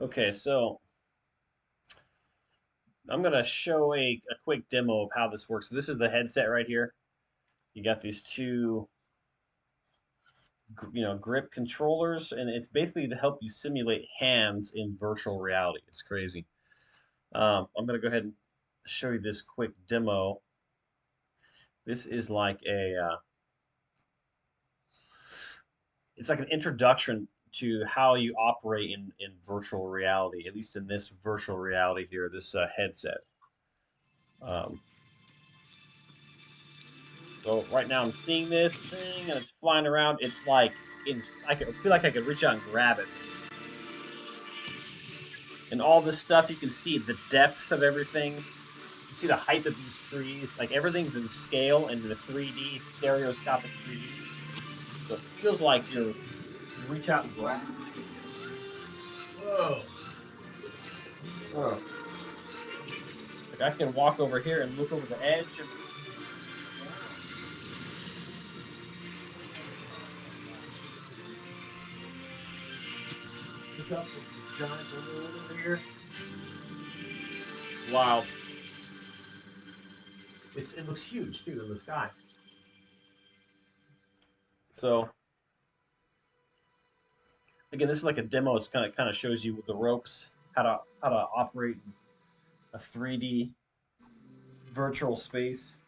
Okay, so I'm gonna show a quick demo of how this works. So this is the headset right here. You got these two, grip controllers, and it's basically to help you simulate hands in virtual reality. It's crazy. I'm gonna go ahead and show you this quick demo. This is like it's like an introduction to how you operate in virtual reality, at least in this virtual reality here, this headset. Um, so right now I'm seeing this thing and it's flying around. It's like I feel like I could reach out and grab it. And all this stuff, you can see the depth of everything. You see the height of these trees. Like everything's in scale and in the 3D, stereoscopic 3D. So it feels like you reach out and grab it. Whoa. Whoa. Like I can walk over here and look over the edge of this. Look up this giant balloon over here. Wow. It looks huge too in the sky. So again, this is like a demo. It's kind of shows you with the ropes how to operate a 3D virtual space.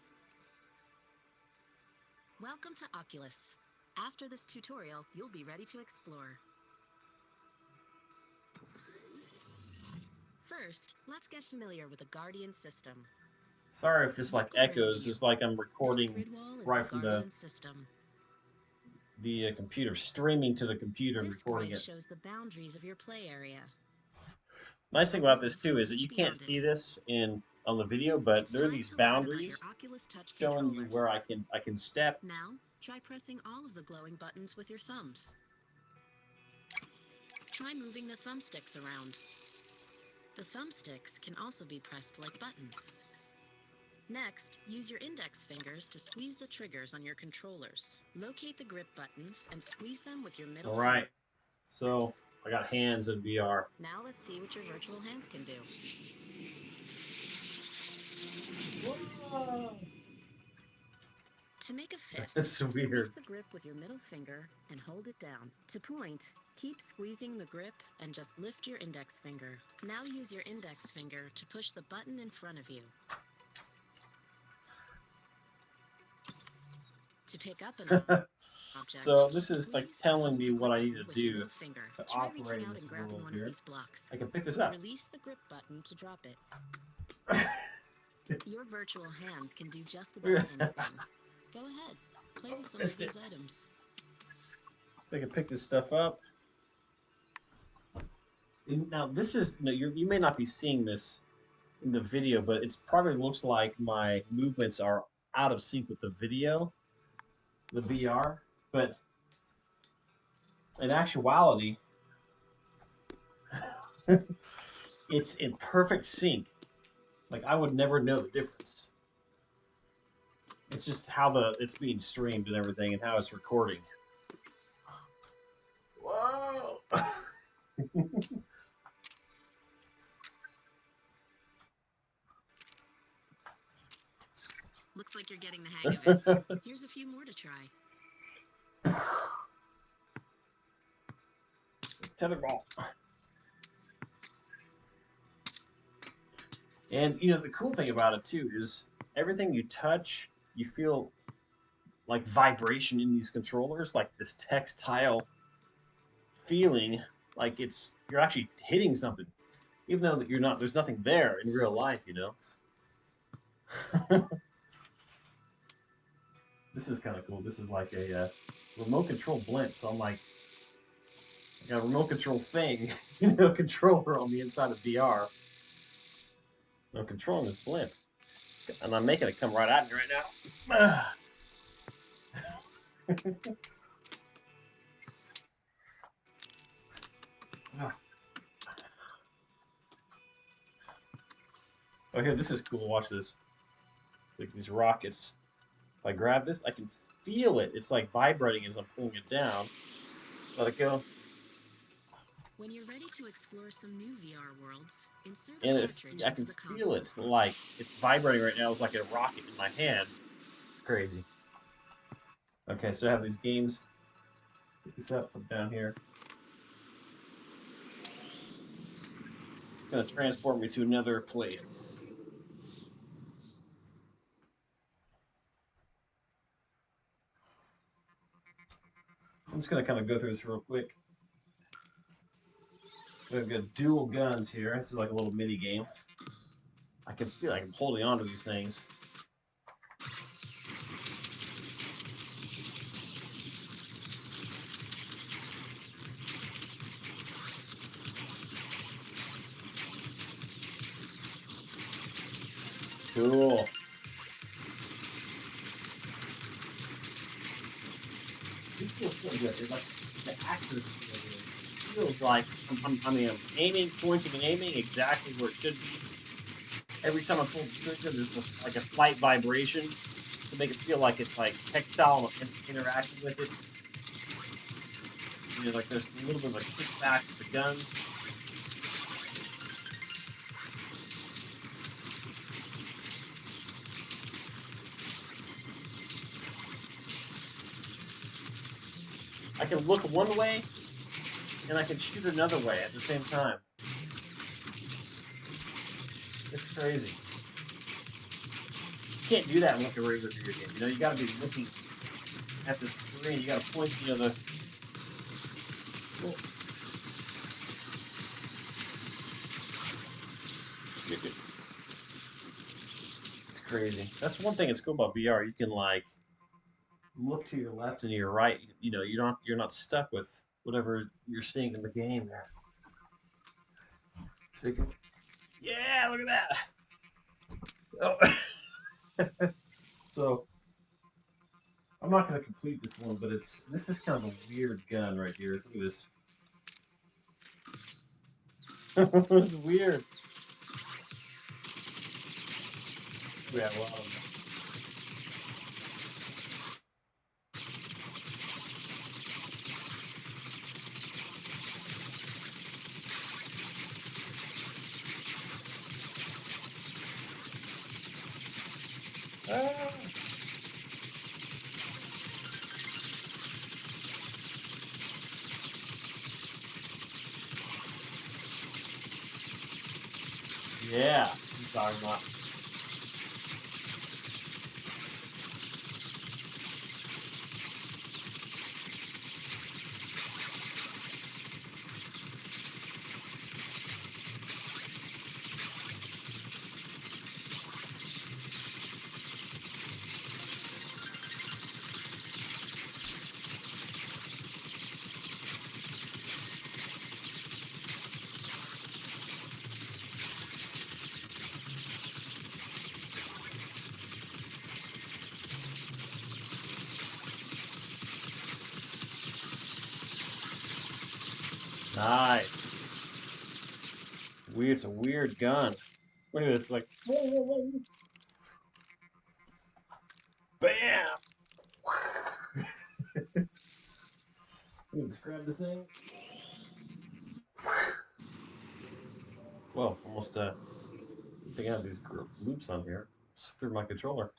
Welcome to Oculus. After this tutorial, you'll be ready to explore. First, let's get familiar with the Guardian system. Sorry if this like Look around echoes. you. It's like I'm This recording grid wall is right the from Guardian system. the computer, streaming to the computer and This recording grid it. shows the boundaries of your play area. Nice thing A about room this can too is that reach you can't beyond see it. this in on the video, but It's there are time these to learn about your boundaries Oculus Touch showing you controllers. where I can step. Now, try pressing all of the glowing buttons with your thumbs. Try moving the thumbsticks around. The thumbsticks can also be pressed like buttons. Next, use your index fingers to squeeze the triggers on your controllers. Locate the grip buttons and squeeze them with your middle All right, finger. so I got hands in VR. Now let's see what your virtual hands can do. Whoa. To make a fist, That's squeeze weird. the grip with your middle finger and hold it down. To point, keep squeezing the grip and just lift your index finger. Now use your index finger to push the button in front of you. To pick up an object, So this is like squeeze and telling hold me the what grip I need button to with your do middle finger. to Try operate reaching in out this and grabbing world one here. of these blocks. I can pick this up. Release the grip button to drop it. Your virtual hands can do just about anything. Go ahead, play with some of these items. So I can pick this stuff up. Now this is you may not be seeing this in the video, but it probably looks like my movements are out of sync with the video, the VR. But in actuality, it's in perfect sync. Like I would never know the difference. It's just how it's being streamed and everything, and how it's recording. Whoa! Looks like you're getting the hang of it. Here's a few more to try. Tetherball. And the cool thing about it too is everything you touch, you feel like vibration in these controllers, like this tactile feeling, like you're actually hitting something, even though that you're not. There's nothing there in real life, This is kind of cool. This is like a remote control blimp. So I'm like a remote control thing, controller on the inside of VR. I'm controlling this blimp, and I'm making it come right at me right now. Oh, here, this is cool. Watch this. It's like these rockets. If I grab this, I can feel it. It's like vibrating as I'm pulling it down. Let it go. When you're ready to explore some new VR worlds, insert a And cartridge I into can the feel console. it like it's vibrating right now. It's like a rocket in my hand. It's crazy. Okay, so I have these games. Pick this up, put it down here. It's gonna transport me to another place. I'm just gonna kind of go through this real quick. We've got dual guns here. This is like a little mini game. I can feel like I'm holding on to these things. Cool. This feels so good. It's like the accuracy of this feels like I'm aiming, pointing, and aiming exactly where it should be. Every time I pull the trigger, there's just like a slight vibration to make it feel like it's like tactile and interacting with it. You know, like there's a little bit of a kickback with the guns. I can look one way and I can shoot another way at the same time. It's crazy. You can't do that in like a regular video game. You know, you got to be looking at the screen. You got to point, you know, the. Well, it's crazy. That's one thing that's cool about VR. You can like look to your left and your right. You know, you're not stuck with whatever you're seeing in the game. So you can, yeah, look at that. Oh. So I'm not going to complete this one, but this is kind of a weird gun right here. Look at this. It's weird. We have a lot of them. Ah. Yeah, I'm talking about. Nice. Weird. It's a weird gun. Look at this. Like, bam. Let me just grab this thing. Well, almost. I think I have these loops on here. Just through my controller.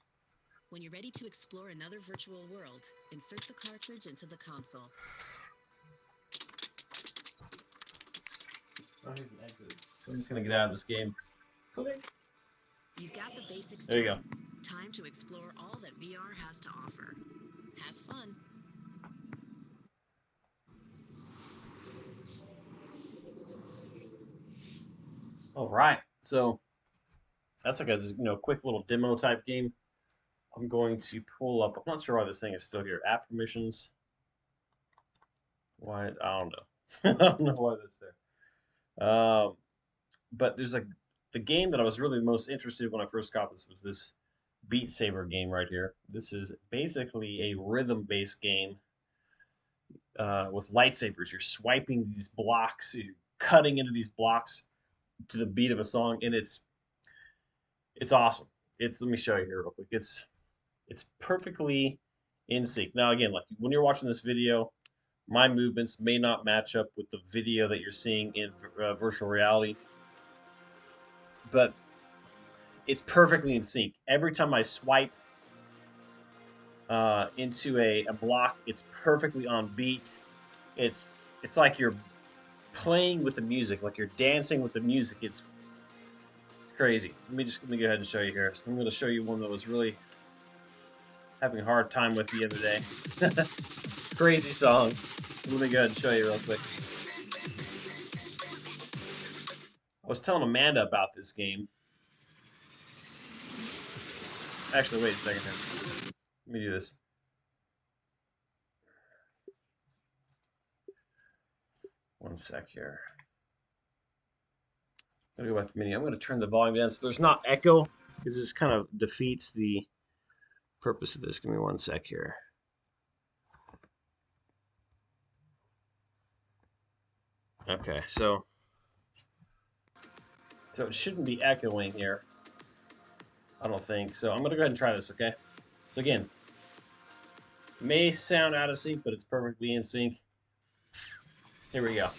When you're ready to explore another virtual world, insert the cartridge into the console. Oh, here's an exit. I'm just gonna get out of this game. Click. You've got the basics There you down. go. Time to explore all that VR has to offer. Have fun. All right. So that's like a quick little demo type game. I'm going to pull up. I'm not sure why this thing is still here. App permissions. Why? I don't know. I don't know why that's there. But there's like the game that I was really most interested in when I first got this was this Beat Saber game right here. This is basically a rhythm-based game with lightsabers. You're swiping these blocks, you're cutting into these blocks to the beat of a song, and it's awesome. It's let me show you here real quick. It's perfectly in sync. Now again, like when you're watching this video, my movements may not match up with the video that you're seeing in virtual reality, but it's perfectly in sync. Every time I swipe into a block, it's perfectly on beat. It's like you're playing with the music, like you're dancing with the music. It's crazy. Let me go ahead and show you here. So I'm going to show you one that was really having a hard time with the other day. Crazy song. Let me go ahead and show you real quick. I was telling Amanda about this game. Actually, wait a second here. Let me do this. One sec here. I'm going to go back to menu. I'm going to turn the volume down so there's not echo, because this kind of defeats the purpose of this. Give me one sec here. Okay, so it shouldn't be echoing here. I don't think. So I'm going to go ahead and try this, okay? So again, may sound out of sync, but it's perfectly in sync. Here we go.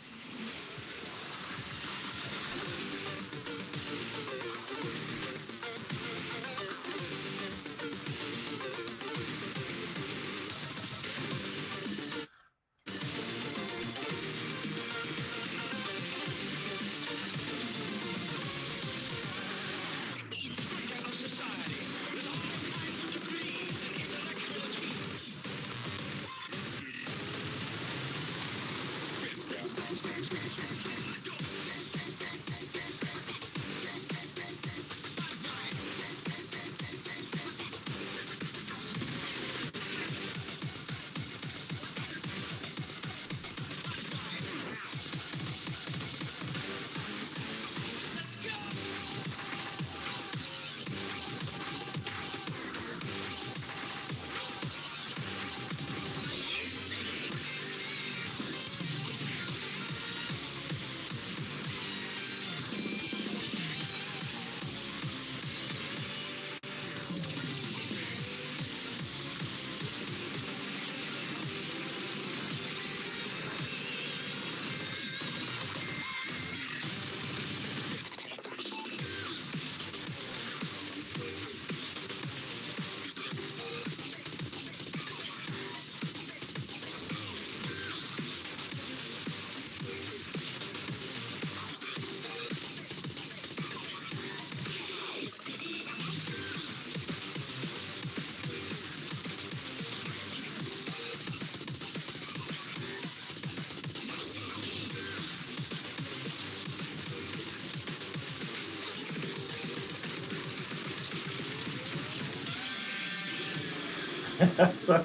So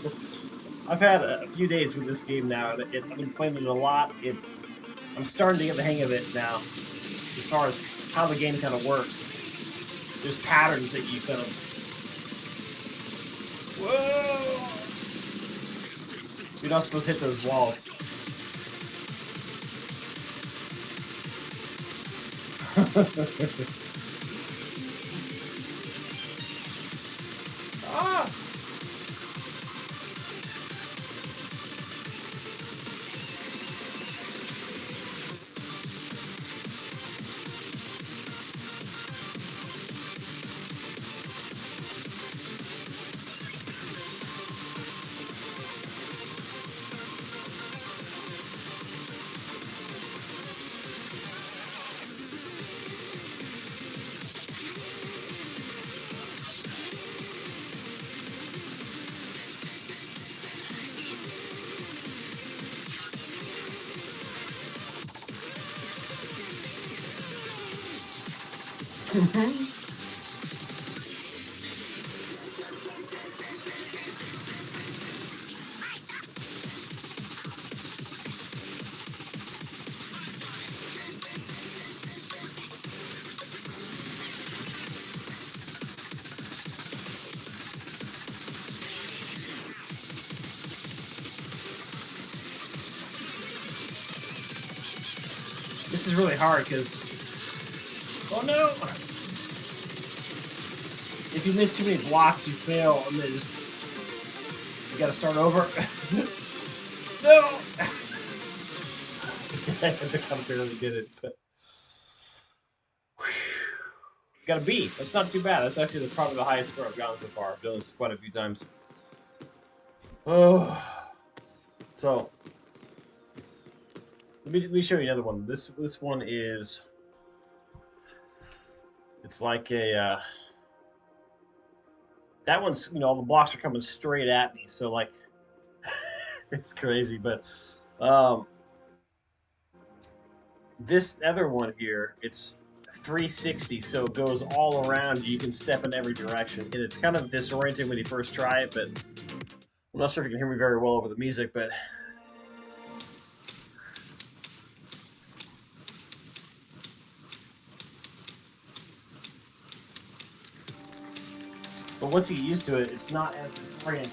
I've had a few days with this game now, and I've been playing it a lot. I'm starting to get the hang of it now, as far as how the game kind of works. There's patterns that you kind of. Whoa! You're not supposed to hit those walls. Ah! This is really hard because. Oh no! If you miss too many blocks, you fail, and then you gotta start over. No! I kind of barely did it, but got a B. That's not too bad. That's actually probably the highest score I've gotten so far. I've done this quite a few times. Oh, so let me show you another one. This one is, it's like a that one's, you know, all the blocks are coming straight at me, so like it's crazy. But um, this other one here, it's 360, so it goes all around you. You can step in every direction, and it's kind of disorienting when you first try it. But I'm not sure if you can hear me very well over the music, but once you get used to it, it's not as disorienting.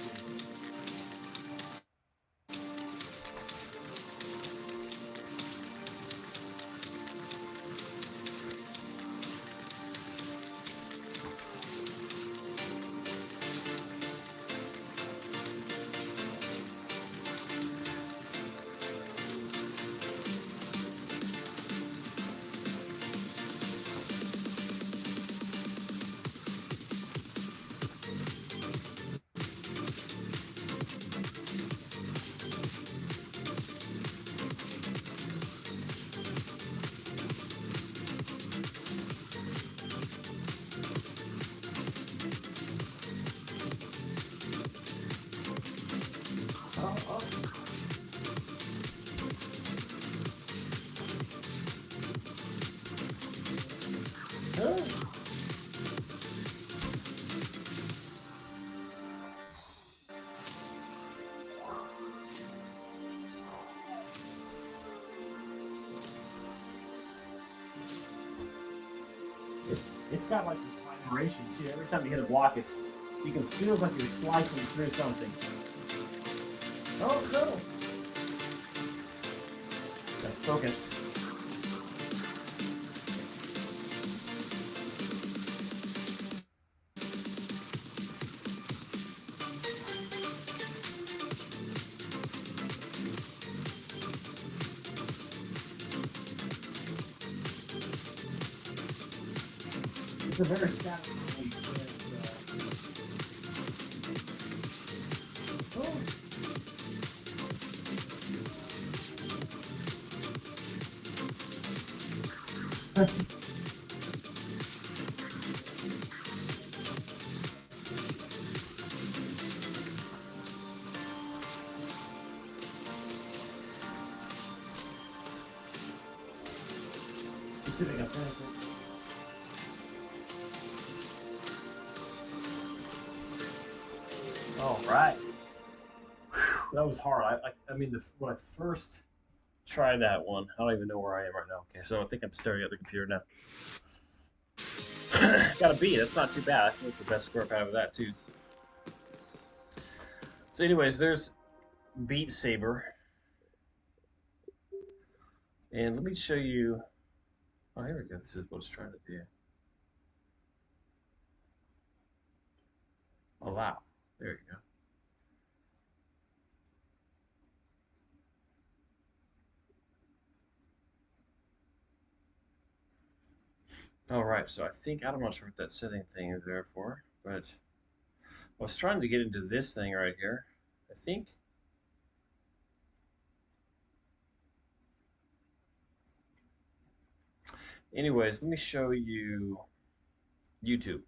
It's got like this vibration too. Every time you hit a block, you can feel like you're slicing through something. Oh no! Okay, focus. It's a very satisfying experience. Oh. Let's see if I can finish it. All right. Whew, that was hard. I mean, when I first tried that one, I don't even know where I am right now. Okay, so I think I'm staring at the computer now. Got a B. That's not too bad. I think that's the best score I've had with that too. So, anyways, there's Beat Saber, and let me show you. Oh, here we go. This is what it's trying to do. Allow. There you go. All right, so I'm not sure what that setting thing is there for, but I was trying to get into this thing right here. I think. Anyways, let me show you YouTube.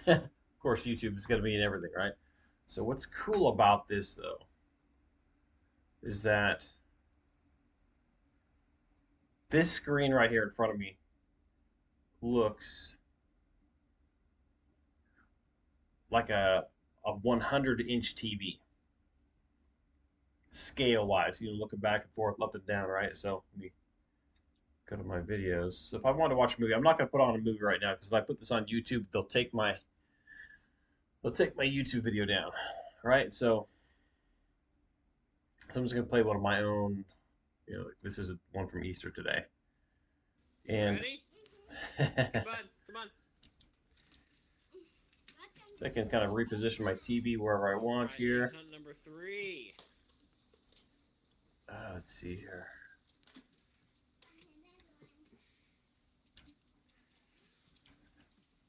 Of course, YouTube is going to be in everything, right? So what's cool about this, though, is that this screen right here in front of me looks like a 100-inch TV, scale-wise. You know, looking back and forth, up and down, right? So let me go to my videos. So if I want to watch a movie, I'm not going to put on a movie right now because if I put this on YouTube, they'll take my YouTube video down, right? So I'm just going to play one of my own. You know, this is one from Easter today. And ready? Come on. So I can kind of reposition my TV wherever I want here. Hunt number 3. Let's see here.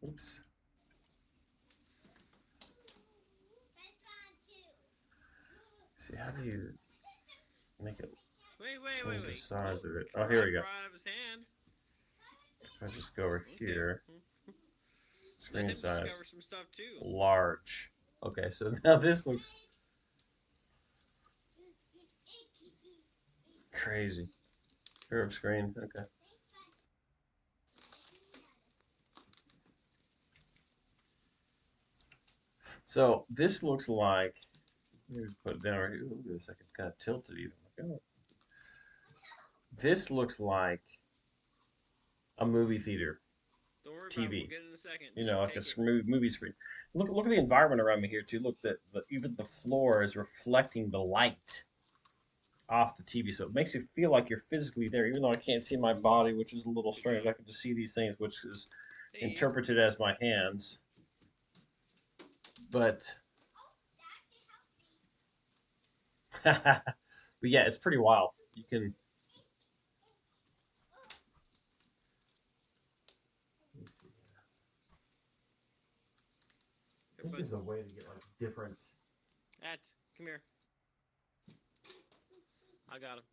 Oops. See, how do you make it change the size of it? Oh, here we go. Right out of his hand. If I just go over Okay. here, Let screen him size, discover some stuff too. large. Okay, so now this looks crazy. Curved screen. Okay. So this looks like. Let me put it down right here. Look at this. I can kind of tilt it even. Look, this looks like a movie theater Don't worry about it. We'll TV. get it in a second. You Just know, like a take it. movie screen. Look at the environment around me here too. Look, even the floor is reflecting the light off the TV, so it makes you feel like you're physically there, even though I can't see my body, which is a little Good strange. job. I can just see these things, which is Hey. interpreted as my hands. But, but yeah, it's pretty wild. You can. I Here, think bud. there's a way to get like different. Come here. I got him.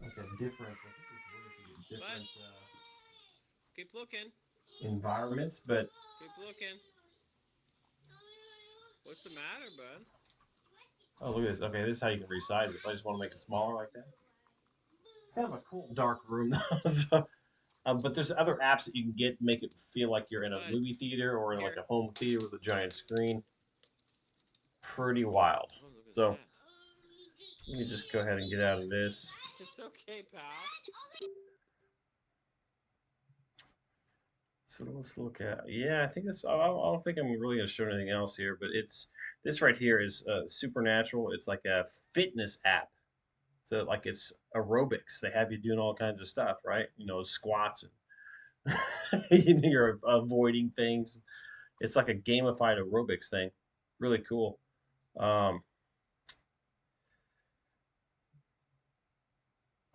Like a different. I think there's ways to get different Keep looking. environments, but Keep looking. What's the matter, bud? oh look at this. Okay, this is how you can resize it. If I just want to make it smaller like that. It's kind of a cool dark room though. So, but there's other apps that you can get to make it feel like you're in a Bud, movie theater or in like here. a home theater with a giant screen. Pretty wild. Oh, look at So that. let me just go ahead and get out of this. It's okay, pal. So let's look at. Yeah, I think that's. I don't think I'm really going to show anything else here, but it's this right here is Supernatural. It's like a fitness app. So like it's aerobics. They have you doing all kinds of stuff, right? You know, squats and you're avoiding things. It's like a gamified aerobics thing. Really cool. Um,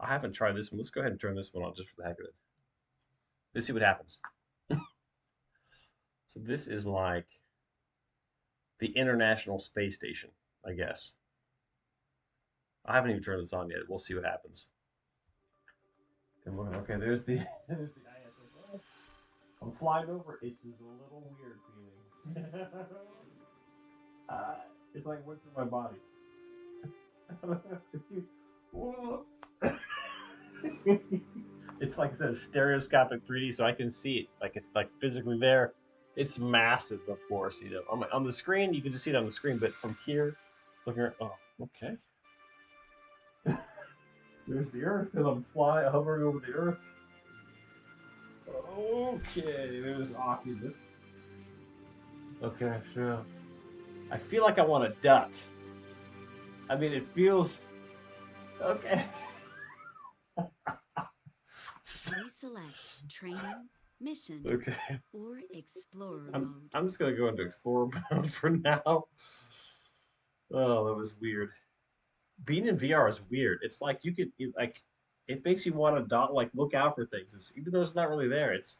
I haven't tried this one. Let's go ahead and turn this one on just for the heck of it. Let's see what happens. So this is like the International Space Station, I guess. I haven't even turned this on yet. We'll see what happens. Okay, there's the there's the ISS. I'm flying over. It's just a little weird feeling. uh, it's like went through my body. It's like it says stereoscopic 3D, so I can see it. Like it's like physically there. It's massive, of course. You know, on the screen you can just see it on the screen, but from here, looking at oh, okay. There's the Earth, and I'm hovering over the Earth. Okay, there's Oculus. Okay, sure. I feel like I want to duck. I mean, it feels okay. Please select training, mission, Okay, or explorer mode. I'm just gonna go into Explorer mode for now. Oh, that was weird. Being in VR is weird. It's like like it makes you want to dot like look out for things. Even though it's not really there. It's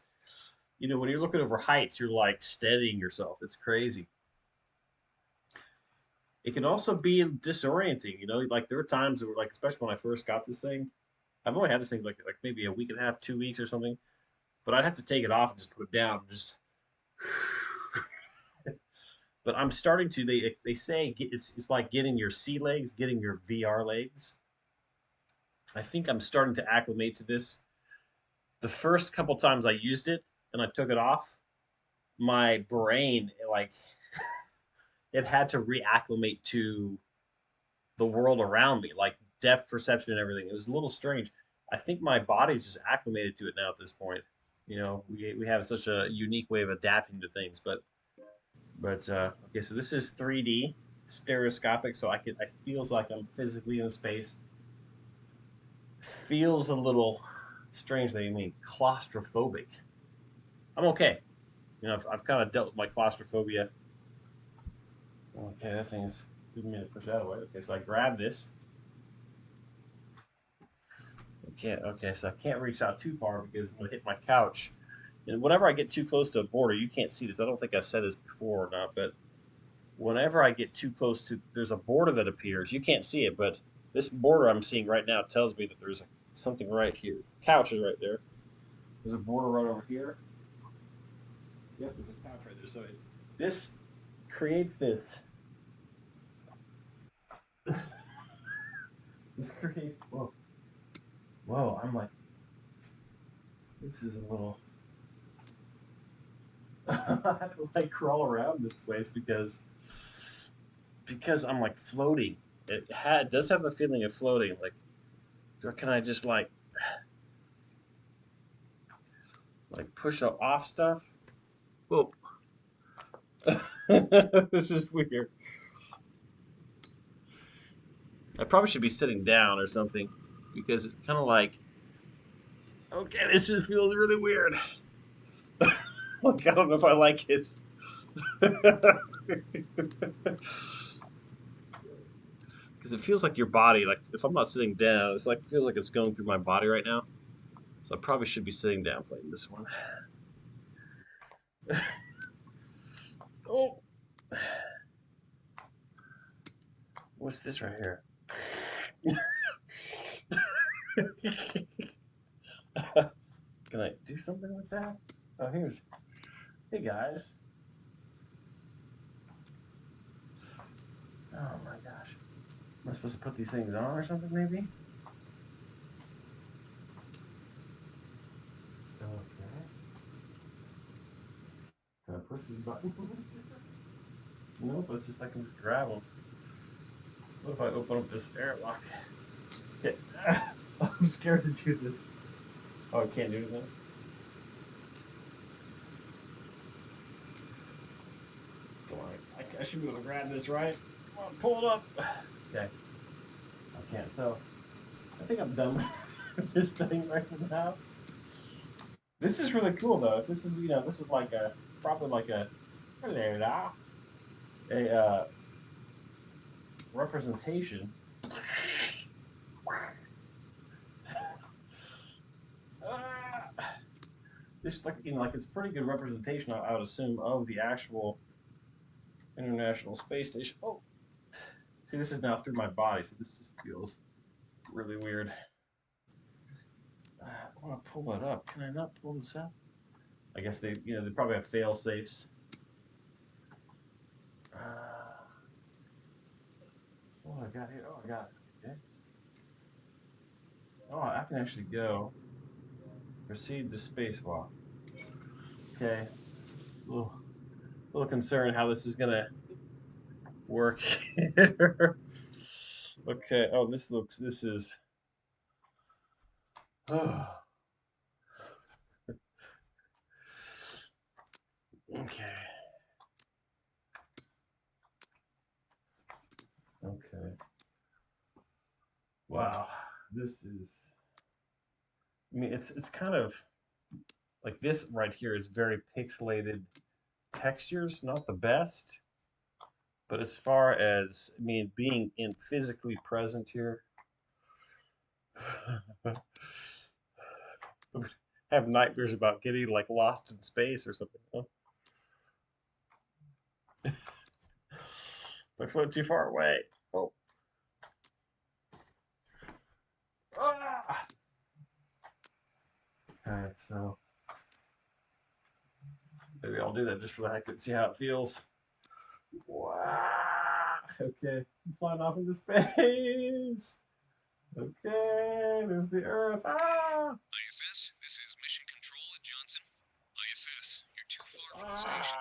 when you're looking over heights, you're like steadying yourself. It's crazy. It can also be disorienting. Like there were times where like especially when I first got this thing. I've only had this thing like maybe a week and a half, 2 weeks or something. But I'd have to take it off and just put it down. Just but I'm starting to. They say it's like getting your sea legs, getting your VR legs. I think I'm starting to acclimate to this. The first couple times I used it and I took it off, my brain like it had to reacclimate to the world around me, like depth perception and everything. It was a little strange. I think my body's just acclimated to it now at this point. We have such a unique way of adapting to things, but okay. So this is 3D stereoscopic, so I feels like I'm physically in space. Feels a little strange that you mean claustrophobic. I'm okay. I've kind of dealt with my claustrophobia. Okay, that thing's. Didn't mean to push that away. Okay, so I grab this. Okay, so I can't reach out too far because I'm gonna hit my couch. And whenever I get too close to a border, you can't see this. I don't think I said this before or not, but whenever I get too close to, there's a border that appears. You can't see it, but this border I'm seeing right now tells me that there's something right here. Couch is right there. There's a border right over here. Yep, there's a couch right there. So this creates this. This creates. Whoa! I'm like, this is a little. I have to like crawl around this place because I'm like floating. It does have a feeling of floating. Like, or can I just like push off stuff? Whoa! This is weird. I probably should be sitting down or something because it's kind of like, okay, this just feels really weird. Like I don't know if I like it. Because it feels like your body, like if I'm not sitting down, it's like feels like it's going through my body right now. So I probably should be sitting down playing this one. Oh, what's this right here? Can I do something with that? Oh, hey guys. Oh my gosh. Am I supposed to put these things on or something maybe? Okay. Can I push these buttons? Nope, it's just I can just grab them. What if I open up this airlock? Okay. I'm scared to do this. Oh, I can't do anything? Come on. I should be able to grab this, right? Come on, pull it up. Okay. I can't. So, I think I'm done with this thing right now. This is really cool, though. This is, this is like probably like hello, a representation. Just like, like it's pretty good representation, I would assume, of the actual International Space Station. Oh, see, this is now through my body, so this just feels really weird. I want to pull that up. Can I not pull this up? I guess they probably have fail safes. What I got here? Oh, I got it. Okay. Oh, I can actually go. Proceed to spacewalk. Okay. Little concerned how this is gonna work here. Okay. Oh, this is. Oh. Okay. Okay. Wow. This is. I mean, it's kind of like this right here is very pixelated textures, not the best. But as far as I mean, being in physically present here, have nightmares about getting like lost in space or something. Huh? I float too far away. Oh. Ah! Alright, so maybe I'll do that just for the heck of it, see how it feels. Wow. Okay, I'm flying off into space. Okay, there's the Earth. Ah! ISS, this is Mission Control at Johnson. ISS, you're too far from the station.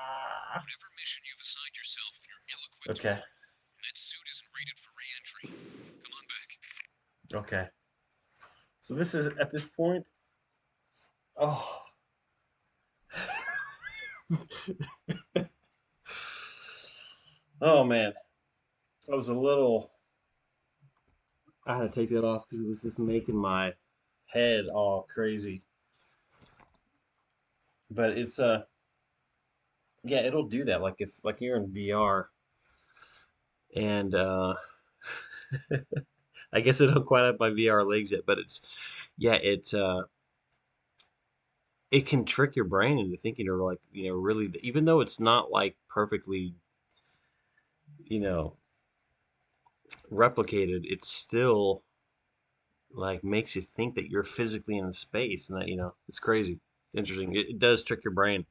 Whatever mission you've assigned yourself, you're ill-equipped Okay. for. And that suit isn't rated for re-entry. Come on back. Okay. So this is at this point. Oh. Oh man. I was a little. I had to take that off because it was just making my head all crazy. But it's yeah, it'll do that. Like if you're in VR, and I guess I don't quite have my VR legs yet, but yeah, it can trick your brain into thinking you're like, really, even though it's not like perfectly, you know, replicated, it's still like makes you think that you're physically in space, and that, it's crazy. It's interesting. It does trick your brain.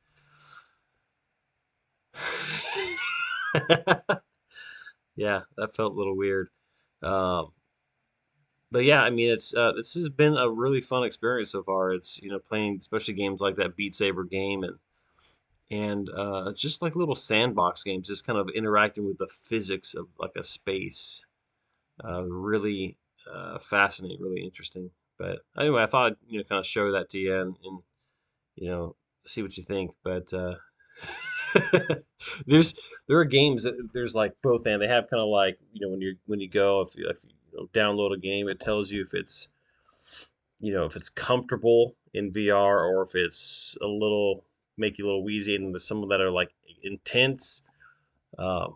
Yeah, that felt a little weird. Um, but yeah, I mean, this has been a really fun experience so far. It's, playing especially games like that Beat Saber game, and just like little sandbox games, just kind of interacting with the physics of like a space. Really fascinating, really interesting. But anyway, I thought I'd, kind of show that to you, and you know see what you think. But there's there are games that there's like both, and they have kind of like, when you go, if you download a game, it tells you if it's, if it's comfortable in VR, or if it's a little, make you a little wheezy, and there's some that are like intense. Um,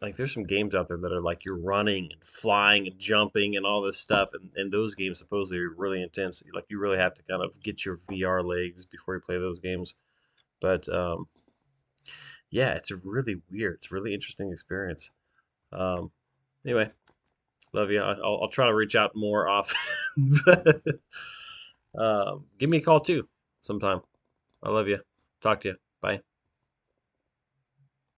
like there's some games out there that are like you're running and flying and jumping and all this stuff, and those games supposedly are really intense. Like you really have to kind of get your VR legs before you play those games. But yeah, it's really weird. It's a really interesting experience. Um, anyway, love you. I'll try to reach out more often. But, give me a call too sometime. I love you. Talk to you. Bye.